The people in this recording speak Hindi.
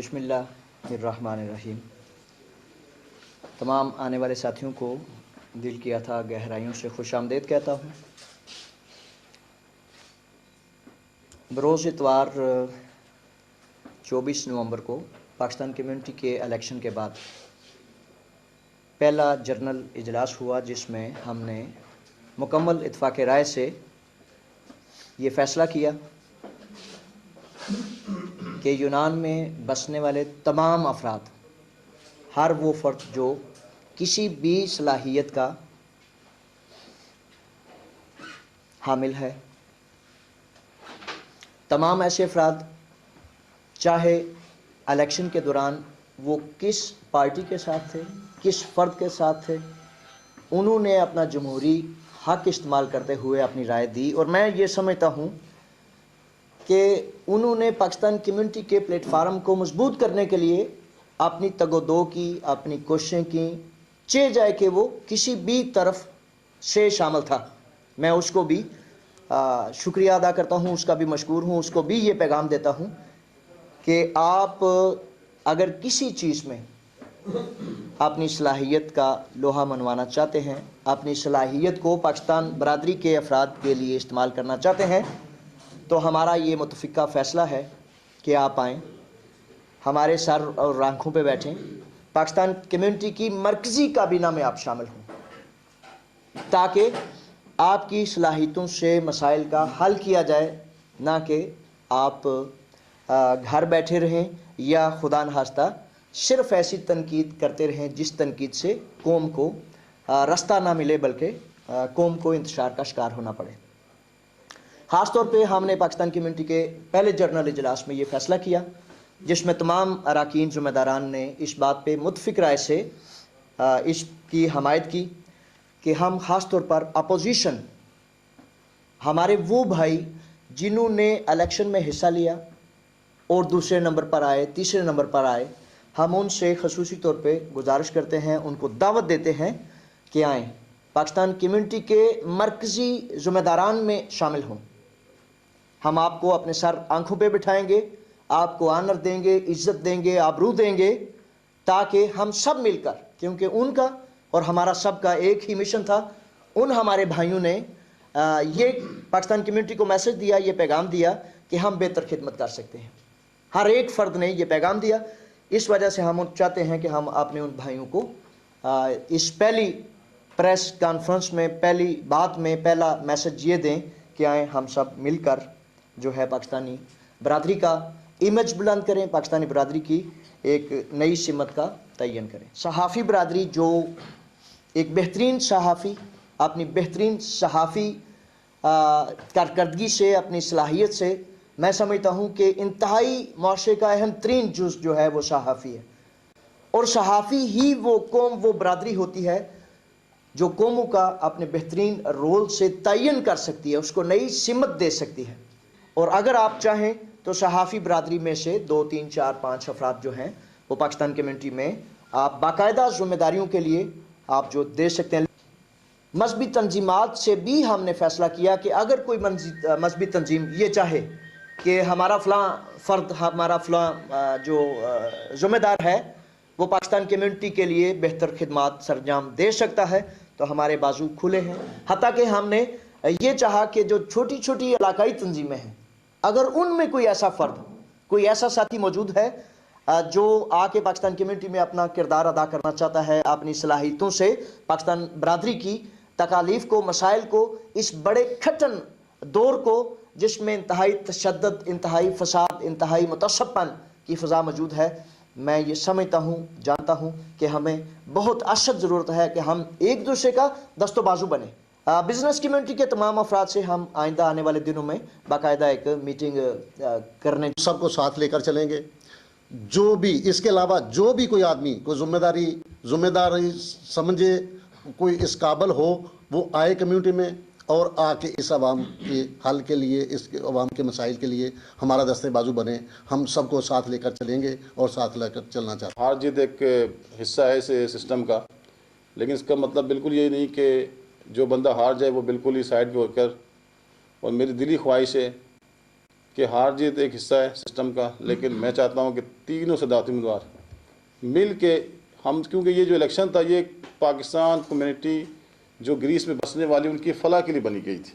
बिस्मिल्लाहिर्रहमानिर्रहीम। तमाम आने वाले साथियों को दिल की अथाह गहराइयों से खुशामदीद कहता हूँ। बरोज़ इतवार 24 नवंबर को पाकिस्तान कम्युनिटी के इलेक्शन के बाद पहला जनरल इजलास हुआ, जिसमें हमने मुकम्मल इत्फाक़ राय से ये फ़ैसला किया कि यूनान में बसने वाले तमाम अफराद, हर वो फ़र्द जो किसी भी सलाहियत का हामिल है, तमाम ऐसे अफराद चाहे इलेक्शन के दौरान वो किस पार्टी के साथ थे, किस फ़र्द के साथ थे, उन्होंने अपना जमहूरी हक़ इस्तेमाल करते हुए अपनी राय दी। और मैं ये समझता हूँ कि उन्होंने पाकिस्तान कम्युनिटी के प्लेटफार्म को मजबूत करने के लिए अपनी तगोदो की, अपनी कोशिशें की, चाहे जाए कि वो किसी भी तरफ से शामिल था। मैं उसको भी शुक्रिया अदा करता हूँ, उसका भी मशकूर हूँ, उसको भी ये पैगाम देता हूँ कि आप अगर किसी चीज़ में अपनी सलाहियत का लोहा मनवाना चाहते हैं, अपनी सलाहियत को पाकिस्तान बरादरी के अफराद के लिए इस्तेमाल करना चाहते हैं, तो हमारा ये मुतफ़िक़ा फ़ैसला है कि आप आएँ, हमारे सर और आँखों पे बैठें, पाकिस्तान कम्युनिटी की मरकज़ी काबीना में आप शामिल हों, ताकि आपकी सलाहियतों से मसाइल का हल किया जाए, ना कि आप घर बैठे रहें या खुदा न खास्ता सिर्फ़ ऐसी तनकीद करते रहें जिस तनकीद से कौम को रास्ता ना मिले, बल्कि कौम को इंतशार का शिकार होना पड़े। ख़ास तौर पे हमने पाकिस्तान कम्युनिटी के पहले जनरल इजलास में ये फ़ैसला किया, जिसमें तमाम अराकीन ज़िम्मेदारान ने इस बात पे मुत्तफ़िक़ राय से इसकी हमायत की कि हम ख़ास तौर पर अपोजिशन, हमारे वो भाई जिन्होंने इलेक्शन में हिस्सा लिया और दूसरे नंबर पर आए, तीसरे नंबर पर आए, हम उनसे ख़ुसूसी तौर पे गुजारिश करते हैं, उनको दावत देते हैं कि आएँ, पाकिस्तान कम्युनिटी के मरकज़ी ज़िम्मेदारान में शामिल हों। हम आपको अपने सर आंखों पे बिठाएंगे, आपको आनर देंगे, इज़्ज़त देंगे, आबरू देंगे, ताकि हम सब मिलकर, क्योंकि उनका और हमारा सब का एक ही मिशन था, उन हमारे भाइयों ने ये पाकिस्तान कम्युनिटी को मैसेज दिया, ये पैगाम दिया कि हम बेहतर खिदमत कर सकते हैं। हर एक फ़र्द ने ये पैगाम दिया। इस वजह से हम चाहते हैं कि हम अपने उन भाइयों को इस पहली प्रेस कॉन्फ्रेंस में, पहली बात में पहला मैसेज ये दें कि आए, हम सब मिलकर जो है पाकिस्तानी बरादरी का इमेज बुलंद करें, पाकिस्तानी बरादरी की एक नई सिमत का तयन करें। सहाफ़ी बरादरी जो एक बेहतरीन सहाफ़ी, अपनी बेहतरीन सहाफ़ी कारकर्दगी से, अपनी सलाहियत से, मैं समझता हूँ कि इंतहाई मुआशरे का अहम तरीन जुज़ जो है वो सहाफ़ी है। और सहाफ़ी ही वो कौम, वो बरादरी होती है जो कौमों का अपने बेहतरीन रोल से तयन कर सकती है, उसको नई सिमत दे सकती है। और अगर आप चाहें तो सहाफ़ी बरादरी में से 2, 3, 4, 5 अफराद जो हैं वो पाकिस्तान कम्युनिटी में आप बाकायदा ज़िम्मेदारियों के लिए आप जो दे सकते हैं। मजहबी तंजीमात से भी हमने फ़ैसला किया कि अगर कोई मजहबी तंजीम ये चाहे कि हमारा फ़लाँ फ़र्द, हमारा फ़लाँ जो ज़िम्मेदार है वो पाकिस्तान कम्युनिटी के लिए बेहतर खिदमात सरंजाम दे सकता है, तो हमारे बाजू खुले हैं। हत्ता कि हमने ये चाहा कि जो छोटी छोटी इलाकाई तंजीमें हैं, अगर उनमें कोई ऐसा फ़र्द, कोई ऐसा साथी मौजूद है जो आके पाकिस्तान कम्युनिटी में अपना किरदार अदा करना चाहता है, अपनी सलाहियतों से पाकिस्तान बरादरी की तकालीफ को, मसाइल को, इस बड़े खटन दौर को जिसमें इंतहाई तशद्दुद, इंतहाई फसाद, इंतहाई मुतसब्बन की फ़ज़ा मौजूद है, मैं ये समझता हूँ, जानता हूँ कि हमें बहुत अशद ज़रूरत है कि हम एक दूसरे का दस्तो बाजू बने। बिज़नेस कम्युनिटी के तमाम अफराद से हम आइंदा आने वाले दिनों में बाकायदा एक मीटिंग करने, सबको साथ लेकर चलेंगे। जो भी इसके अलावा जो भी कोई आदमी कोई जिम्मेदारी समझे, कोई इस काबिल हो, वो आए कम्युनिटी में और आके इस आवाम के हल के लिए, इस आवाम के मसाइल के लिए हमारा दस्ते बाजू बने। हम सबको साथ लेकर चलेंगे और साथ लेकर चलना चाहते हैं। हार जीत एक हिस्सा है इस सिस्टम का, लेकिन इसका मतलब बिल्कुल ये नहीं कि जो बंदा हार जाए वो बिल्कुल ही साइड पे होकर, और मेरी दिली ख्वाहिश है कि हार जीत एक हिस्सा है सिस्टम का, लेकिन मैं चाहता हूं कि तीनों सदारती उम्मीदवार मिल के हम, क्योंकि ये जो इलेक्शन था ये पाकिस्तान कम्युनिटी जो ग्रीस में बसने वाली उनकी फलाह के लिए बनी गई थी।